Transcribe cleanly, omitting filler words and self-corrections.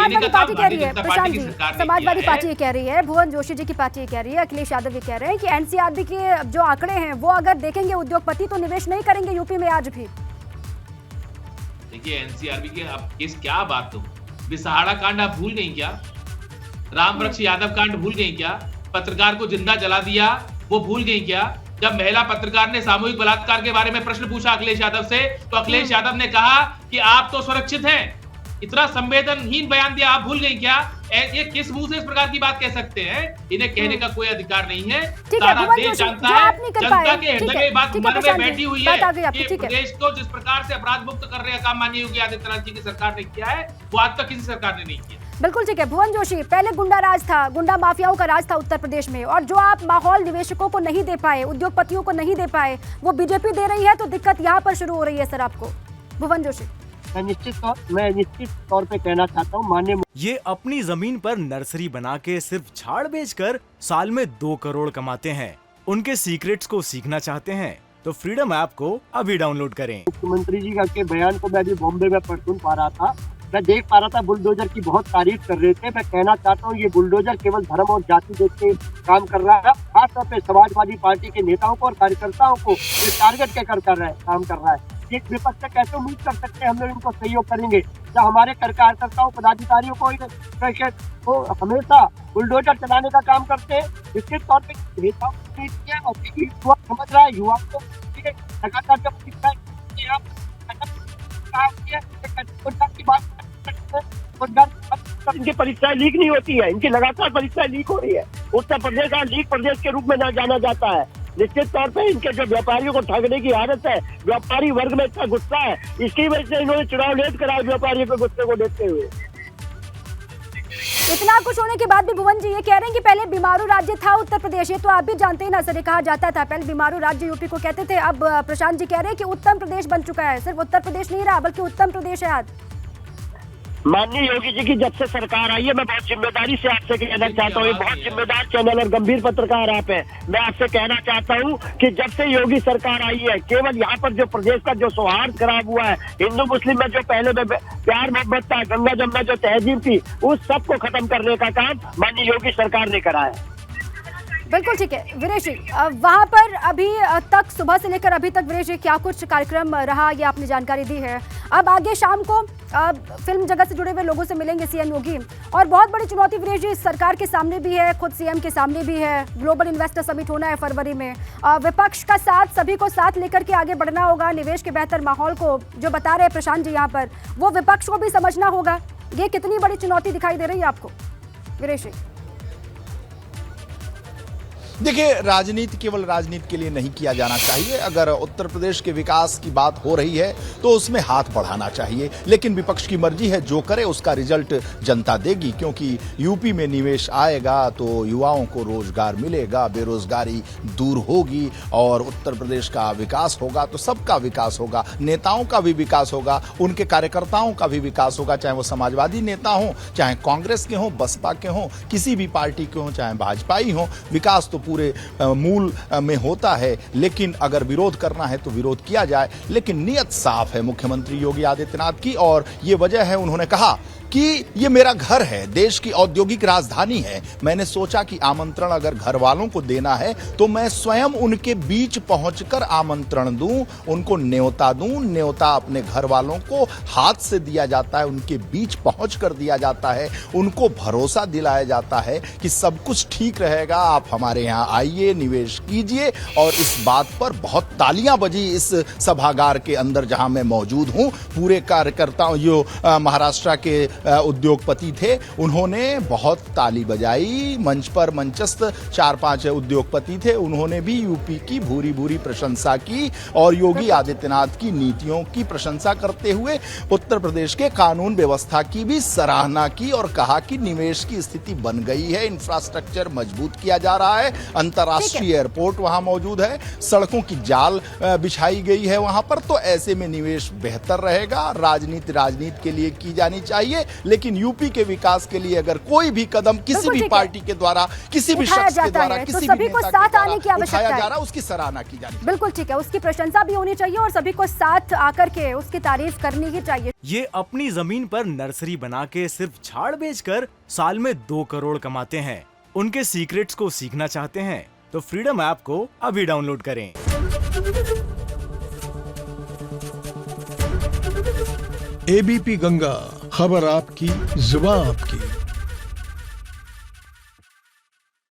Samajwadi party कह रही है, जनता प्रशांत पार्टी जी, की सरकार ने समाजवादी किया है। पार्टी ये कह रही है, भुवन जोशी जी की पार्टी ये कह रही है, अखिलेश यादव ये कह रहे हैं कि एनसीआरबी के जो आंकड़े हैं वो अगर देखेंगे उद्योगपति तो निवेश नहीं करेंगे यूपी में आज भी। देखिए एनसीआरबी के अब किस क्या बात तुम बिसहाड़ा कांड आप भूल गई क्या? रामवृक्ष यादव कांड भूल गई क्या? पत्रकार को जिंदा जला दिया वो भूल गई क्या? जब महिला पत्रकार ने सामूहिक बलात्कार के बारे में प्रश्न पूछा अखिलेश यादव से, तो अखिलेश यादव ने कहा कि आप तो सुरक्षित हैं। इतना संवेदनहीन बयान दिया, आप भूल गई क्या? ये किस मुंह से इस प्रकार की बात कह सकते हैं? इन्हें कहने का कोई अधिकार नहीं है। सारा देश जानता है, जनता के हृदय में बात मन में बैठी हुई है कि प्रदेश को जिस प्रकार से अपराध मुक्त करने का काम माननीय योगी आदित्यनाथ जी की सरकार ने किया है, वो आज तक किसी सरकार ने नहीं किया। बिल्कुल ठीक है भुवन जोशी, पहले गुंडा राज था, गुंडा माफियाओं का राज था उत्तर प्रदेश में, और जो आप माहौल निवेशकों को नहीं दे पाए, उद्योगपतियों को नहीं दे पाए, वो बीजेपी दे रही है, तो दिक्कत यहाँ पर शुरू हो रही है सर आपको। भुवन जोशी, मैं निश्चित तौर पे कहना चाहता हूँ माननीय, ये अपनी जमीन पर नर्सरी बना के सिर्फ झाड़ बेचकर साल में 2 करोड़ कमाते हैं। उनके सीक्रेट्स को सीखना चाहते हैं तो फ्रीडम ऐप को अभी डाउनलोड करें। मुख्यमंत्री जी का के बयान को मैं अभी बॉम्बे में सुन पा रहा था, मैं देख पा रहा था बुलडोजर की बहुत तारीफ कर रहे थे। मैं कहना चाहता हूँ ये बुलडोजर केवल धर्म और जाति देख के काम कर रहा है, खासतौर पे समाजवादी पार्टी के नेताओं को और कार्यकर्ताओं को ये टारगेट क्या काम कर रहा है। एक विपक्ष से कैसे उम्मीद कर सकते हैं हम लोग इनको सहयोग करेंगे जब हमारे कार्यकर्ताओं पदाधिकारियों को हमेशा बुलडोजर चलाने का काम करते हैं। निश्चित तौर पर नेताओं और समझ रहा है युवा को लगातार जब इनकी परीक्षाएं लीक नहीं होती है, इनकी लगातार परीक्षाएं लीक हो रही है। उत्तर प्रदेश का लीक प्रदेश के रूप में न जाना जाता है। निश्चित तौर पे इनके जो व्यापारियों को ठगने की आदत है, व्यापारी वर्ग में इतना गुस्सा है, इसकी वजह से इन्होंने चुनाव लेट कराया व्यापारियों के गुस्से को देखते हुए। इतना कुछ होने के बाद भी भुवन जी ये कह रहे हैं कि पहले बीमारू राज्य था उत्तर प्रदेश, ये तो आप भी जानते हैं ना सर, कहा जाता था पहले बीमारू राज्य यूपी को कहते थे। अब प्रशांत जी कह रहे हैं कि उत्तम प्रदेश बन चुका है, सिर्फ उत्तर प्रदेश नहीं रहा बल्कि उत्तम प्रदेश है आज। माननीय योगी जी की जब से सरकार आई है, मैं बहुत जिम्मेदारी से आपसे कहना चाहता हूँ, ये बहुत जिम्मेदार चैनल और गंभीर पत्रकार आप हैं, मैं आपसे कहना चाहता हूँ कि जब से योगी सरकार आई है, केवल यहाँ पर जो प्रदेश का जो सौहार्द खराब हुआ है, हिंदू मुस्लिम में जो पहले में प्यार मोहब्बत था, गंगा जमुना जो तहजीब थी, उस सब को खत्म करने का काम माननीय योगी सरकार ने करा है। बिल्कुल ठीक है वीरेश जी, वहाँ पर अभी तक सुबह से लेकर अभी तक वीरेश जी क्या कुछ कार्यक्रम रहा, ये आपने जानकारी दी है। अब आगे शाम को फिल्म जगत से जुड़े हुए लोगों से मिलेंगे सीएम योगी, और बहुत बड़ी चुनौती वीरेश जी सरकार के सामने भी है, खुद सीएम के सामने भी है। ग्लोबल इन्वेस्टर समिट होना है फरवरी में, विपक्ष का साथ, सभी को साथ लेकर के आगे बढ़ना होगा। निवेश के बेहतर माहौल को जो बता रहे हैं प्रशांत जी यहाँ पर, वो विपक्ष को भी समझना होगा। ये कितनी बड़ी चुनौती दिखाई दे रही है आपको वीरेश जी? देखिए, राजनीति केवल राजनीति के लिए नहीं किया जाना चाहिए। अगर उत्तर प्रदेश के विकास की बात हो रही है तो उसमें हाथ बढ़ाना चाहिए, लेकिन विपक्ष की मर्जी है, जो करे उसका रिजल्ट जनता देगी। क्योंकि यूपी में निवेश आएगा तो युवाओं को रोजगार मिलेगा, बेरोजगारी दूर होगी और उत्तर प्रदेश का विकास होगा तो सबका विकास होगा, नेताओं का भी विकास होगा, उनके कार्यकर्ताओं का भी विकास होगा, चाहे वो समाजवादी नेता हों, चाहे कांग्रेस के हों, बसपा के हों, किसी भी पार्टी के हों, चाहे भाजपा ही हों। विकास तो पूरे मूल में होता है, लेकिन अगर विरोध करना है तो विरोध किया जाए। लेकिन नियत साफ है मुख्यमंत्री योगी आदित्यनाथ की, और ये वजह है, उन्होंने कहा कि ये मेरा घर है, देश की औद्योगिक राजधानी है। मैंने सोचा कि आमंत्रण अगर घर वालों को देना है तो मैं स्वयं उनके बीच पहुंचकर आमंत्रण दूं, उनको न्योता दूं। न्योता अपने घर वालों को हाथ से दिया जाता है, उनके बीच पहुंचकर दिया जाता है, उनको भरोसा दिलाया जाता है कि सब कुछ ठीक रहेगा, आप हमारे यहाँ आइए, निवेश कीजिए। और इस बात पर बहुत तालियां बजी इस सभागार के अंदर जहां मैं मौजूद हूं। पूरे कार्यकर्ताओं, जो महाराष्ट्र के उद्योगपति थे, उन्होंने बहुत ताली बजाई। मंच पर मंचस्थ 4-5 उद्योगपति थे, उन्होंने भी यूपी की भूरी भूरी प्रशंसा की और योगी आदित्यनाथ की नीतियों की प्रशंसा करते हुए उत्तर प्रदेश के कानून व्यवस्था की भी सराहना की और कहा कि निवेश की स्थिति बन गई है, इंफ्रास्ट्रक्चर मजबूत किया जा रहा है अंतर्राष्ट्रीय एयरपोर्ट वहां मौजूद है, सड़कों की जाल बिछाई गई है वहां पर। तो ऐसे में निवेश बेहतर रहेगा। राजनीति के लिए की जानी चाहिए, लेकिन यूपी के विकास के लिए अगर कोई भी कदम किसी भी पार्टी के द्वारा, किसी भी शख्स के द्वारा, किसी भी नेता के द्वारा उठाया जा रहा है, उसकी सराहना की जानी चाहिए। बिल्कुल ठीक है, उसकी प्रशंसा भी होनी चाहिए और सभी को साथ आकर के उसकी तारीफ करनी ही चाहिए। ये अपनी जमीन पर नर्सरी बना के सिर्फ झाड़ बेचकर साल में 2 करोड़ कमाते हैं। उनके सीक्रेट्स को सीखना चाहते हैं तो फ्रीडम ऐप को अभी डाउनलोड करें। एबीपी गंगा, खबर आपकी, जुबान आपकी।